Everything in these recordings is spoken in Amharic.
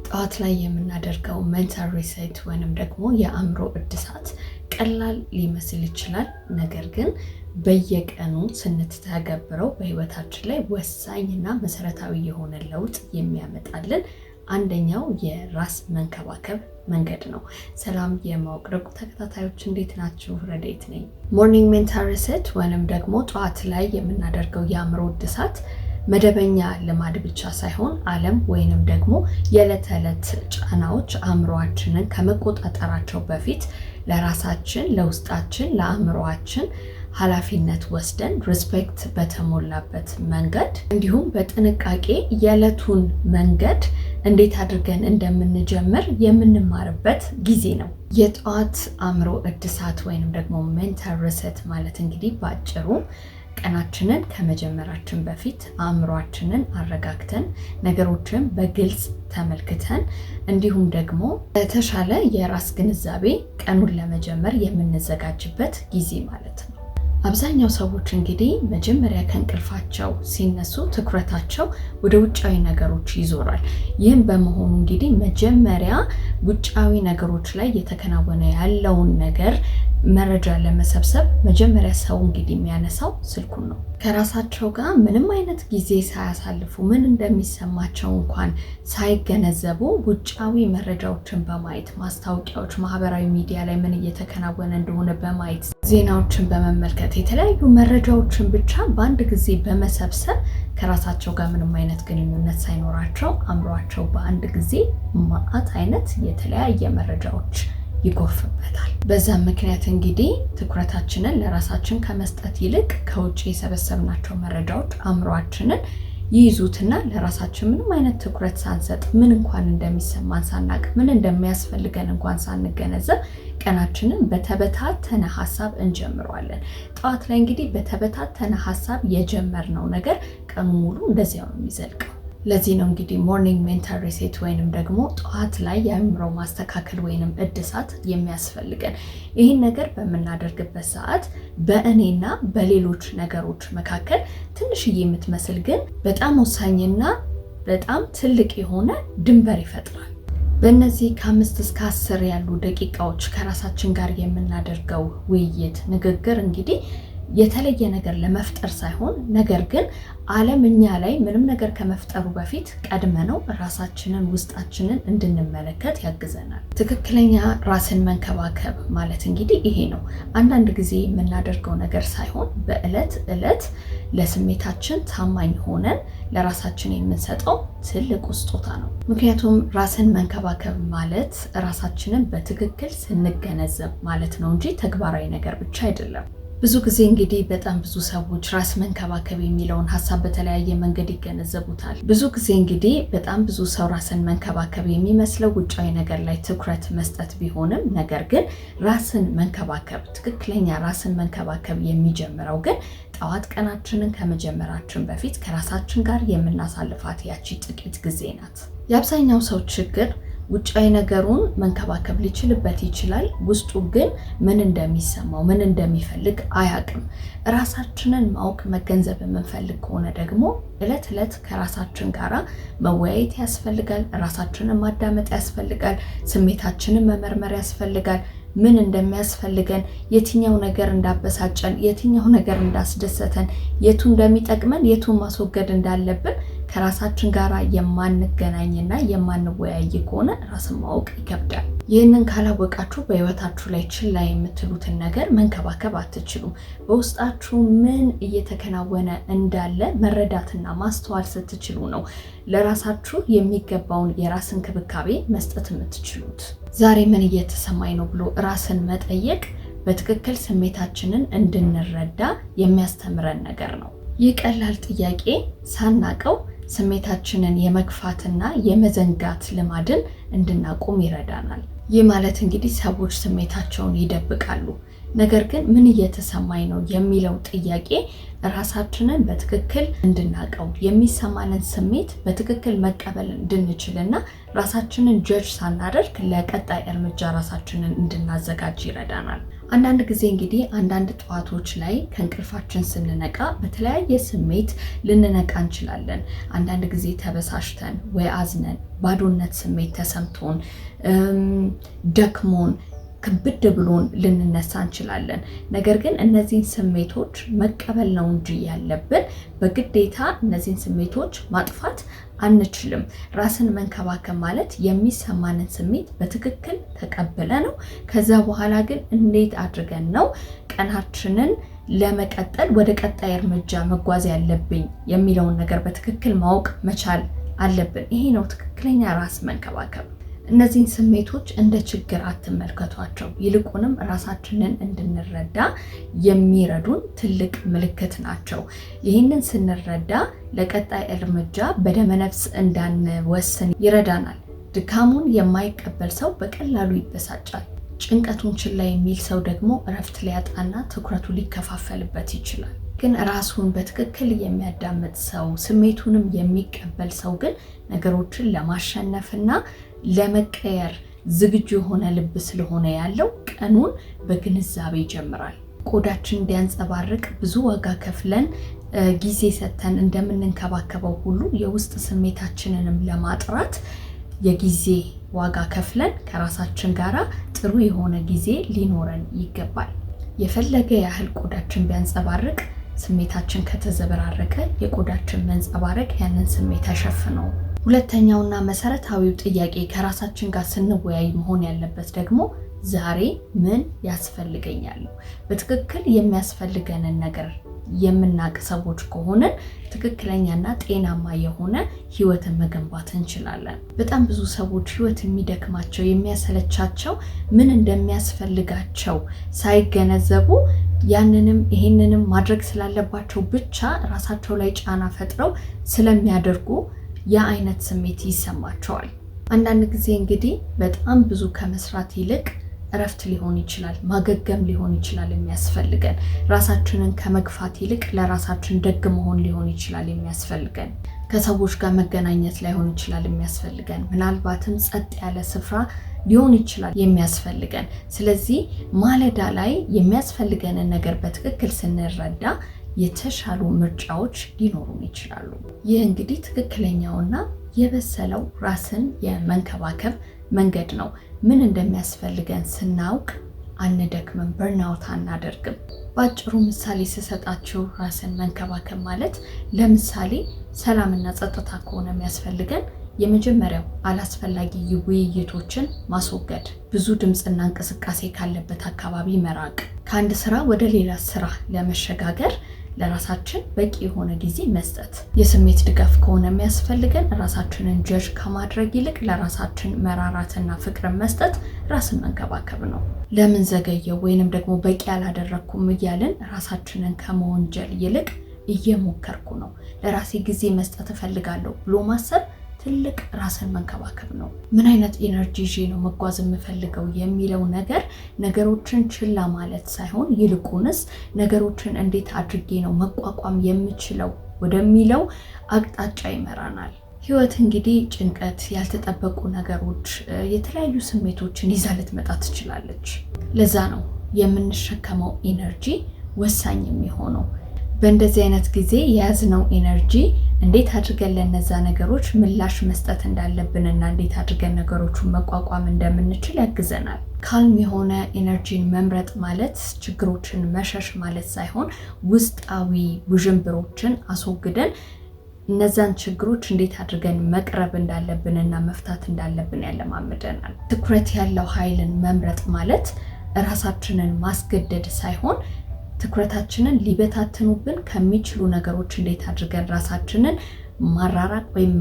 ጠዋት ላይ የምናደርገው ሜንታል ሪሴት ወይንም ደግሞ የአእምሮ እድሳት ቀላል ሊመስል ይችላል። ነገር ግን በየቀኑ ስንተገብረው በህይወታችን ላይ ወሳኝና መሰረታዊ የሆነ ለውጥ የሚያመጣልን አንደኛው የራስ መንከባከብ መንገድ ነው። ሰላም የማወቅ ደጉ ተከታታዮች እንዴት ናችሁ? ረዴት ነኝ። ሞርኒንግ ሜንታል ሪሴት ወይንም ደግሞ ጠዋት ላይ የምናደርገው የአእምሮ እድሳት መደበኛ ልማድ ብቻ ሳይሆን ዓለም ወይንም ደግሞ የዕለት ተዕለት ጫናዎች አእምሮአችንን ከመቆጣጠራቸው በፊት ለራሳችን፣ ለውስጣችን፣ ለአእምሮአችን ኃላፊነት ወስደን ሪስፔክት በተሞላበት መንገድ እንዲሁም በጥንቃቄ የዕለቱን መንገድ እንዴት አድርገን እንደምንጀምር የምንማርበት ጊዜ ነው። የጠዋት አእምሮ እድሳት ወይንም ደግሞ ሜንታል ሪሴት ማለት እንግዲህ ባጭሩ ቀናችንን ከመጀመራችን በፊት አእምሮአችንን አረጋግተን ነገሮችን በግልጽ ተመልክተን እንዲሁም ደግሞ በተሻለ የራስ ግንዛቤ ቀኑን ለመጀመር የምንዘጋጅበት ጊዜ ማለት ነው። አብዛኛው ሰዎች እንግዲህ መጀመሪያ ከእንቅልፋቸው ሲነሱ ትኩረታቸው ወደ ውጫዊ ነገሮች ይዞራል። ይህም በመሆኑ እንግዲህ መጀመሪያ ውጫዊ ነገሮች ላይ እየተከናወነ ያለውን ነገር መረጃ ለመሰብሰብ መጀመሪያ ሰው እንግዲህ የሚያነሳው ስልኩን ነው። ከራሳቸው ጋር ምንም አይነት ጊዜ ሳያሳልፉ ምን እንደሚሰማቸው እንኳን ሳይገነዘቡ ውጫዊ መረጃዎችን በማየት ማስታወቂያዎች፣ ማህበራዊ ሚዲያ ላይ ምን እየተከናወነ እንደሆነ በማየት ዜናዎችን በመመልከት የተለያዩ መረጃዎችን ብቻ በአንድ ጊዜ በመሰብሰብ ከራሳቸው ጋር ምንም አይነት ግንኙነት ሳይኖራቸው አእምሯቸው በአንድ ጊዜ ማአት አይነት የተለያየ መረጃዎች ይጎርፍበታል። በዛም ምክንያት እንግዲህ ትኩረታችንን ለራሳችን ከመስጠት ይልቅ ከውጭ የሰበሰብናቸው መረጃዎች አእምሯችንን ይይዙትና ለራሳችን ምንም አይነት ትኩረት ሳንሰጥ ምን እንኳን እንደሚሰማን ሳናቅ ምን እንደሚያስፈልገን እንኳን ሳንገነዘብ ቀናችንን በተበታተነ ሀሳብ እንጀምረዋለን። ጠዋት ላይ እንግዲህ በተበታተነ ሀሳብ የጀመርነው ነገር ቀኑ ሙሉ እንደዚያው ነው የሚዘልቀው። ለዚህ ነው እንግዲህ ሞርኒንግ ሜንታል ሪሴት ወይንም ደግሞ ጠዋት ላይ የአእምሮ ማስተካከል ወይንም እድሳት የሚያስፈልገን። ይህን ነገር በምናደርግበት ሰዓት በእኔና በሌሎች ነገሮች መካከል ትንሽዬ የምትመስል ግን በጣም ወሳኝና በጣም ትልቅ የሆነ ድንበር ይፈጥራል። በእነዚህ ከ5 እስከ 10 ያሉ ደቂቃዎች ከራሳችን ጋር የምናደርገው ውይይት፣ ንግግር እንግዲህ የተለየ ነገር ለመፍጠር ሳይሆን ነገር ግን ዓለም እኛ ላይ ምንም ነገር ከመፍጠሩ በፊት ቀድመነው ራሳችንን ውስጣችንን እንድንመለከት ያግዘናል። ትክክለኛ ራስን መንከባከብ ማለት እንግዲህ ይሄ ነው። አንዳንድ ጊዜ የምናደርገው ነገር ሳይሆን በዕለት ዕለት ለስሜታችን ታማኝ ሆነን ለራሳችን የምንሰጠው ትልቁ ስጦታ ነው። ምክንያቱም ራስን መንከባከብ ማለት ራሳችንን በትክክል ስንገነዘብ ማለት ነው እንጂ ተግባራዊ ነገር ብቻ አይደለም። ብዙ ጊዜ እንግዲህ በጣም ብዙ ሰዎች ራስ መንከባከብ የሚለውን ሀሳብ በተለያየ መንገድ ይገነዘቡታል። ብዙ ጊዜ እንግዲህ በጣም ብዙ ሰው ራስን መንከባከብ የሚመስለው ውጫዊ ነገር ላይ ትኩረት መስጠት ቢሆንም ነገር ግን ራስን መንከባከብ፣ ትክክለኛ ራስን መንከባከብ የሚጀምረው ግን ጠዋት ቀናችንን ከመጀመራችን በፊት ከራሳችን ጋር የምናሳልፋት ያቺ ጥቂት ጊዜ ናት። የአብዛኛው ሰው ችግር ውጫዊ ነገሩን መንከባከብ ሊችልበት ይችላል፣ ውስጡ ግን ምን እንደሚሰማው ምን እንደሚፈልግ አያውቅም። ራሳችንን ማወቅ መገንዘብ የምንፈልግ ከሆነ ደግሞ ዕለት ዕለት ከራሳችን ጋር መወያየት ያስፈልጋል። ራሳችንን ማዳመጥ ያስፈልጋል። ስሜታችንን መመርመር ያስፈልጋል። ምን እንደሚያስፈልገን፣ የትኛው ነገር እንዳበሳጨን፣ የትኛው ነገር እንዳስደሰተን፣ የቱ እንደሚጠቅመን፣ የቱን ማስወገድ እንዳለብን ከራሳችን ጋር የማንገናኝና የማንወያይ ከሆነ ራስን ማወቅ ይከብዳል። ይህንን ካላወቃችሁ በህይወታችሁ ላይ ችላ የምትሉትን ነገር መንከባከብ አትችሉም። በውስጣችሁ ምን እየተከናወነ እንዳለ መረዳትና ማስተዋል ስትችሉ ነው ለራሳችሁ የሚገባውን የራስ እንክብካቤ መስጠት የምትችሉት። ዛሬ ምን እየተሰማኝ ነው ብሎ ራስን መጠየቅ በትክክል ስሜታችንን እንድንረዳ የሚያስተምረን ነገር ነው። ይህ ቀላል ጥያቄ ሳናቀው ስሜታችንን የመግፋትና የመዘንጋት ልማድን እንድናቆም ይረዳናል። ይህ ማለት እንግዲህ ሰዎች ስሜታቸውን ይደብቃሉ። ነገር ግን ምን እየተሰማኝ ነው የሚለው ጥያቄ ራሳችንን በትክክል እንድናውቀው የሚሰማንን ስሜት በትክክል መቀበል እንድንችልና ራሳችንን ጀጅ ሳናደርግ ለቀጣይ እርምጃ ራሳችንን እንድናዘጋጅ ይረዳናል። አንዳንድ ጊዜ እንግዲህ አንዳንድ ጠዋቶች ላይ ከእንቅልፋችን ስንነቃ በተለያየ ስሜት ልንነቃ እንችላለን። አንዳንድ ጊዜ ተበሳሽተን ወይ አዝነን ባዶነት ስሜት ተሰምቶን ደክሞን ክብድ ብሎን ልንነሳ እንችላለን። ነገር ግን እነዚህን ስሜቶች መቀበል ነው እንጂ ያለብን በግዴታ እነዚህን ስሜቶች ማጥፋት አንችልም። ራስን መንከባከብ ማለት የሚሰማንን ስሜት በትክክል ተቀብለ ነው ከዛ በኋላ ግን እንዴት አድርገን ነው ቀናችንን ለመቀጠል ወደ ቀጣይ እርምጃ መጓዝ ያለብኝ የሚለውን ነገር በትክክል ማወቅ መቻል አለብን። ይሄ ነው ትክክለኛ ራስ መንከባከብ። እነዚህን ስሜቶች እንደ ችግር አትመልከቷቸው። ይልቁንም ራሳችንን እንድንረዳ የሚረዱን ትልቅ ምልክት ናቸው። ይህንን ስንረዳ ለቀጣይ እርምጃ በደመነፍስ እንዳንወስን ይረዳናል። ድካሙን የማይቀበል ሰው በቀላሉ ይበሳጫል። ጭንቀቱን ችላ የሚል ሰው ደግሞ እረፍት ሊያጣና ትኩረቱ ሊከፋፈልበት ይችላል። ግን ራሱን በትክክል የሚያዳምጥ ሰው፣ ስሜቱንም የሚቀበል ሰው ግን ነገሮችን ለማሸነፍና ለመቀየር ዝግጁ የሆነ ልብ ስለሆነ ያለው ቀኑን በግንዛቤ ይጀምራል። ቆዳችን እንዲያንጸባርቅ ብዙ ዋጋ ከፍለን ጊዜ ሰጥተን እንደምንንከባከበው ሁሉ የውስጥ ስሜታችንንም ለማጥራት የጊዜ ዋጋ ከፍለን ከራሳችን ጋር ጥሩ የሆነ ጊዜ ሊኖረን ይገባል። የፈለገ ያህል ቆዳችን ቢያንጸባርቅ ስሜታችን ከተዘበራረቀ የቆዳችን መንጸባረቅ ያንን ስሜት አይሸፍነው። ሁለተኛውና መሰረታዊው ጥያቄ ከራሳችን ጋር ስንወያይ መሆን ያለበት ደግሞ ዛሬ ምን ያስፈልገኛል? በትክክል የሚያስፈልገንን ነገር የምናውቅ ሰዎች ከሆነን ትክክለኛና ጤናማ የሆነ ህይወትን መገንባት እንችላለን። በጣም ብዙ ሰዎች ህይወት የሚደክማቸው የሚያሰለቻቸው ምን እንደሚያስፈልጋቸው ሳይገነዘቡ ያንንም ይሄንንም ማድረግ ስላለባቸው ብቻ ራሳቸው ላይ ጫና ፈጥረው ስለሚያደርጉ ያ አይነት ስሜት ይሰማቸዋል። አንዳንድ ጊዜ እንግዲህ በጣም ብዙ ከመስራት ይልቅ እረፍት ሊሆን ይችላል፣ ማገገም ሊሆን ይችላል የሚያስፈልገን። ራሳችንን ከመግፋት ይልቅ ለራሳችን ደግ መሆን ሊሆን ይችላል የሚያስፈልገን። ከሰዎች ጋር መገናኘት ላይሆን ይችላል የሚያስፈልገን። ምናልባትም ጸጥ ያለ ስፍራ ሊሆን ይችላል የሚያስፈልገን። ስለዚህ ማለዳ ላይ የሚያስፈልገንን ነገር በትክክል ስንረዳ የተሻሉ ምርጫዎች ሊኖሩን ይችላሉ። ይህ እንግዲህ ትክክለኛውና የበሰለው ራስን የመንከባከብ መንገድ ነው። ምን እንደሚያስፈልገን ስናውቅ አንደክምም፣ በርናውት አናደርግም። በአጭሩ ምሳሌ ስሰጣችሁ ራስን መንከባከብ ማለት ለምሳሌ ሰላምና ጸጥታ ከሆነ የሚያስፈልገን የመጀመሪያው አላስፈላጊ ውይይቶችን ማስወገድ፣ ብዙ ድምፅና እንቅስቃሴ ካለበት አካባቢ መራቅ፣ ከአንድ ስራ ወደ ሌላ ስራ ለመሸጋገር ለራሳችን በቂ የሆነ ጊዜ መስጠት። የስሜት ድጋፍ ከሆነ የሚያስፈልገን ራሳችንን ጀጅ ከማድረግ ይልቅ ለራሳችን መራራትና ፍቅርን መስጠት ራስን መንከባከብ ነው። ለምን ዘገየው ወይንም ደግሞ በቂ አላደረኩም እያልን ራሳችንን ከመወንጀል ይልቅ እየሞከርኩ ነው፣ ለራሴ ጊዜ መስጠት እፈልጋለሁ ብሎ ማሰብ ትልቅ ራስን መንከባከብ ነው። ምን አይነት ኢነርጂ ይዤ ነው መጓዝ የምፈልገው የሚለው ነገር ነገሮችን ችላ ማለት ሳይሆን ይልቁንስ ነገሮችን እንዴት አድርጌ ነው መቋቋም የምችለው ወደሚለው አቅጣጫ ይመራናል። ህይወት እንግዲህ ጭንቀት፣ ያልተጠበቁ ነገሮች፣ የተለያዩ ስሜቶችን ይዛ ልትመጣ ትችላለች። ለዛ ነው የምንሸከመው ኢነርጂ ወሳኝ የሚሆነው። በእንደዚህ አይነት ጊዜ የያዝነው ኢነርጂ እንዴት አድርገን ለነዛ ነገሮች ምላሽ መስጠት እንዳለብንና እንዴት አድርገን ነገሮቹን መቋቋም እንደምንችል ያግዘናል። ካልም የሆነ ኢነርጂን መምረጥ ማለት ችግሮችን መሸሽ ማለት ሳይሆን ውስጣዊ ውዥንብሮችን አስወግደን እነዛን ችግሮች እንዴት አድርገን መቅረብ እንዳለብንና መፍታት እንዳለብን ያለማምደናል። ትኩረት ያለው ኃይልን መምረጥ ማለት ራሳችንን ማስገደድ ሳይሆን ትኩረታችንን ሊበታተኑብን ከሚችሉ ነገሮች እንዴት አድርገን ራሳችንን ማራራቅ ወይም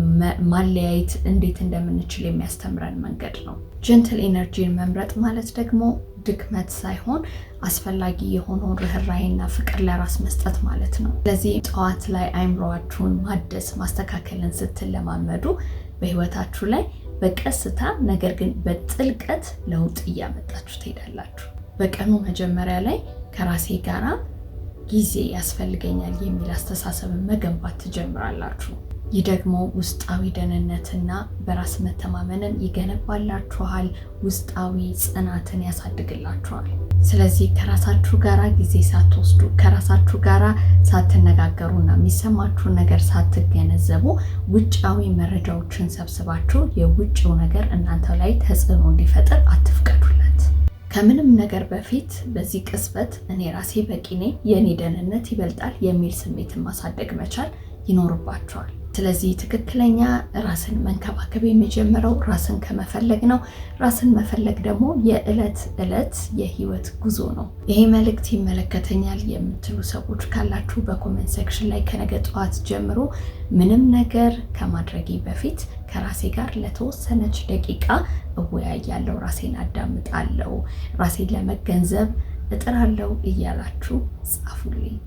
ማለያየት እንዴት እንደምንችል የሚያስተምረን መንገድ ነው። ጀንትል ኢነርጂን መምረጥ ማለት ደግሞ ድክመት ሳይሆን አስፈላጊ የሆነውን ርህራሄና ፍቅር ለራስ መስጠት ማለት ነው። ስለዚህ ጠዋት ላይ አይምሮአችሁን ማደስ ማስተካከልን ስትለማመዱ በህይወታችሁ ላይ በቀስታ ነገር ግን በጥልቀት ለውጥ እያመጣችሁ ትሄዳላችሁ። በቀኑ መጀመሪያ ላይ ከራሴ ጋራ ጊዜ ያስፈልገኛል የሚል አስተሳሰብን መገንባት ትጀምራላችሁ። ይህ ደግሞ ውስጣዊ ደህንነትና በራስ መተማመንን ይገነባላችኋል፣ ውስጣዊ ጽናትን ያሳድግላችኋል። ስለዚህ ከራሳችሁ ጋራ ጊዜ ሳትወስዱ፣ ከራሳችሁ ጋራ ሳትነጋገሩና የሚሰማችሁን ነገር ሳትገነዘቡ ውጫዊ መረጃዎችን ሰብስባችሁ የውጭው ነገር እናንተ ላይ ተጽዕኖ እንዲፈጥር አትፍቀዱለት። ከምንም ነገር በፊት በዚህ ቅጽበት እኔ ራሴ በቂ ነኝ፣ የእኔ ደህንነት ይበልጣል የሚል ስሜትን ማሳደግ መቻል ይኖርባቸዋል። ስለዚህ ትክክለኛ ራስን መንከባከብ የሚጀምረው ራስን ከመፈለግ ነው። ራስን መፈለግ ደግሞ የዕለት ዕለት የህይወት ጉዞ ነው። ይሄ መልእክት ይመለከተኛል የምትሉ ሰዎች ካላችሁ በኮሜንት ሴክሽን ላይ ከነገ ጠዋት ጀምሮ ምንም ነገር ከማድረጌ በፊት ከራሴ ጋር ለተወሰነች ደቂቃ እወያያለሁ፣ ራሴን አዳምጣለሁ፣ ራሴን ለመገንዘብ እጥራለሁ እያላችሁ ጻፉልኝ።